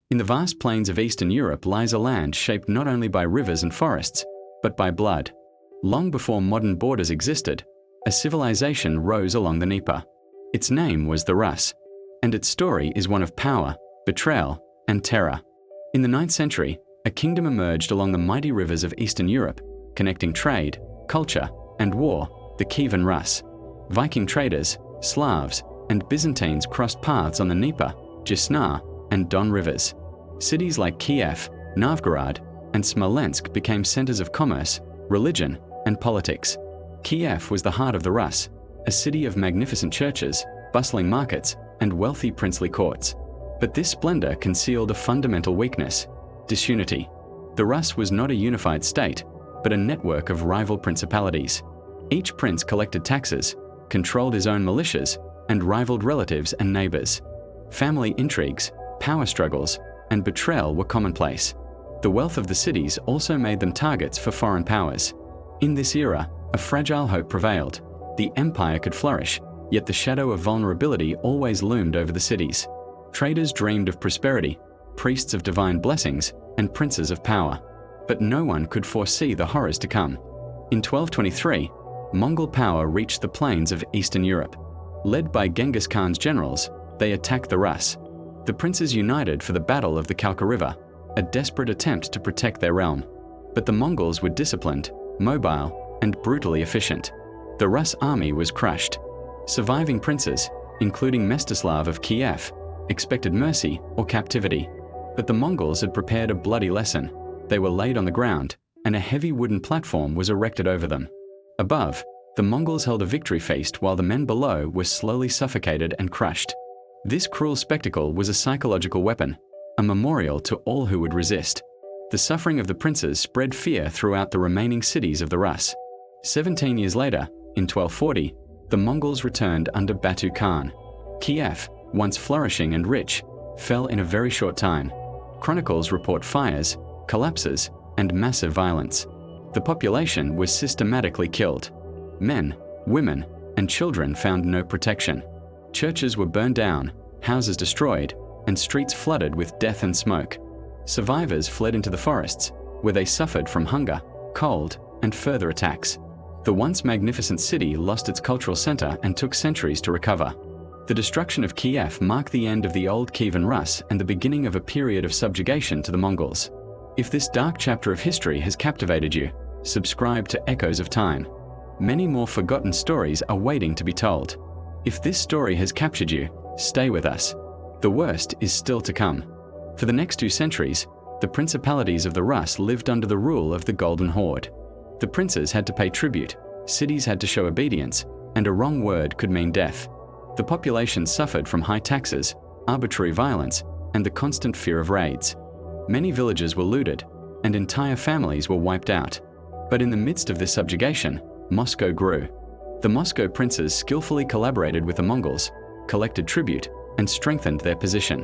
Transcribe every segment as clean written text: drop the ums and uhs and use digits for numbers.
In the vast plains of Eastern Europe lies a land shaped not only by rivers and forests, but by blood. Long before modern borders existed, a civilization rose along the Dnieper. Its name was the Rus, and its story is one of power, betrayal, and terror. In the 9th century, a kingdom emerged along the mighty rivers of Eastern Europe, connecting trade, culture, and war, the Kievan Rus. Viking traders, Slavs, and Byzantines crossed paths on the Dnieper, Desna, and Don rivers. Cities like Kiev, Novgorod, and Smolensk became centers of commerce, religion, and politics. Kiev was the heart of the Rus, a city of magnificent churches, bustling markets, and wealthy princely courts. But this splendor concealed a fundamental weakness: disunity. The Rus was not a unified state, but a network of rival principalities. Each prince collected taxes, controlled his own militias, and rivaled relatives and neighbors. Family intrigues, power struggles, and betrayal were commonplace. The wealth of the cities also made them targets for foreign powers. In this era, a fragile hope prevailed. The empire could flourish, yet the shadow of vulnerability always loomed over the cities. Traders dreamed of prosperity, priests of divine blessings, and princes of power. But no one could foresee the horrors to come. In 1223, Mongol power reached the plains of Eastern Europe. Led by Genghis Khan's generals, they attacked the Rus. The princes united for the Battle of the Kalka River, a desperate attempt to protect their realm. But the Mongols were disciplined, mobile, and brutally efficient. The Rus army was crushed. Surviving princes, including Mstislav of Kiev, expected mercy or captivity. But the Mongols had prepared a bloody lesson. They were laid on the ground, and a heavy wooden platform was erected over them. Above, the Mongols held a victory feast while the men below were slowly suffocated and crushed. This cruel spectacle was a psychological weapon, a memorial to all who would resist. The suffering of the princes spread fear throughout the remaining cities of the Rus. 17 years later, in 1240, the Mongols returned under Batu Khan. Kiev, once flourishing and rich, fell in a very short time. Chronicles report fires, collapses, and massive violence. The population was systematically killed. Men, women, and children found no protection. Churches were burned down, houses destroyed, and streets flooded with death and smoke. Survivors fled into the forests, where they suffered from hunger, cold, and further attacks. The once magnificent city lost its cultural center and took centuries to recover. The destruction of Kiev marked the end of the old Kievan Rus and the beginning of a period of subjugation to the Mongols. If this dark chapter of history has captivated you, subscribe to Echoes of Time. Many more forgotten stories are waiting to be told. If this story has captured you, stay with us. The worst is still to come. For the next 2 centuries, the principalities of the Rus lived under the rule of the Golden Horde. The princes had to pay tribute, cities had to show obedience, and a wrong word could mean death. The population suffered from high taxes, arbitrary violence, and the constant fear of raids. Many villages were looted, and entire families were wiped out. But in the midst of this subjugation, Moscow grew. The Moscow princes skillfully collaborated with the Mongols, collected tribute, and strengthened their position.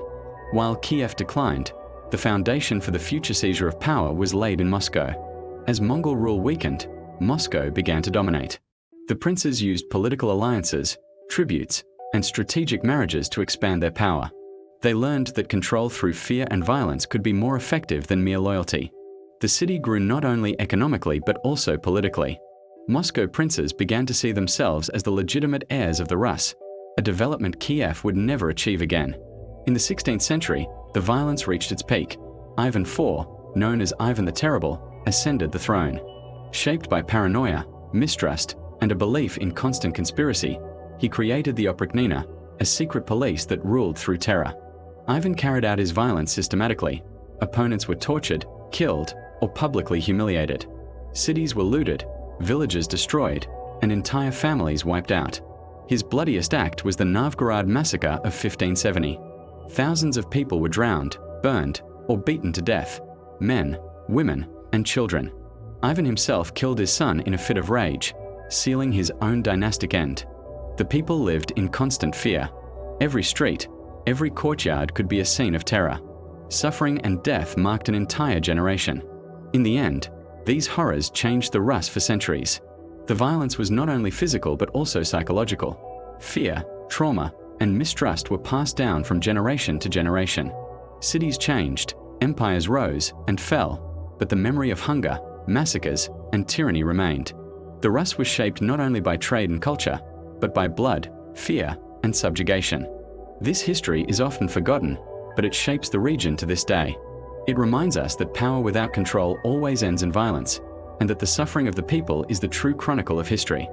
While Kiev declined, the foundation for the future seizure of power was laid in Moscow. As Mongol rule weakened, Moscow began to dominate. The princes used political alliances, tributes, and strategic marriages to expand their power. They learned that control through fear and violence could be more effective than mere loyalty. The city grew not only economically but also politically. Moscow princes began to see themselves as the legitimate heirs of the Rus, a development Kiev would never achieve again. In the 16th century, the violence reached its peak. Ivan IV, known as Ivan the Terrible, ascended the throne. Shaped by paranoia, mistrust, and a belief in constant conspiracy, he created the Oprichnina, a secret police that ruled through terror. Ivan carried out his violence systematically. Opponents were tortured, killed, or publicly humiliated. Cities were looted, villages destroyed, and entire families wiped out. His bloodiest act was the Novgorod massacre of 1570. Thousands of people were drowned, burned, or beaten to death. Men, women, and children. Ivan himself killed his son in a fit of rage, sealing his own dynastic end. The people lived in constant fear. Every street, every courtyard could be a scene of terror. Suffering and death marked an entire generation. In the end, these horrors changed the Rus for centuries. The violence was not only physical but also psychological. Fear, trauma, and mistrust were passed down from generation to generation. Cities changed, empires rose and fell, but the memory of hunger, massacres, and tyranny remained. The Rus was shaped not only by trade and culture, but by blood, fear, and subjugation. This history is often forgotten, but it shapes the region to this day. It reminds us that power without control always ends in violence, and that the suffering of the people is the true chronicle of history.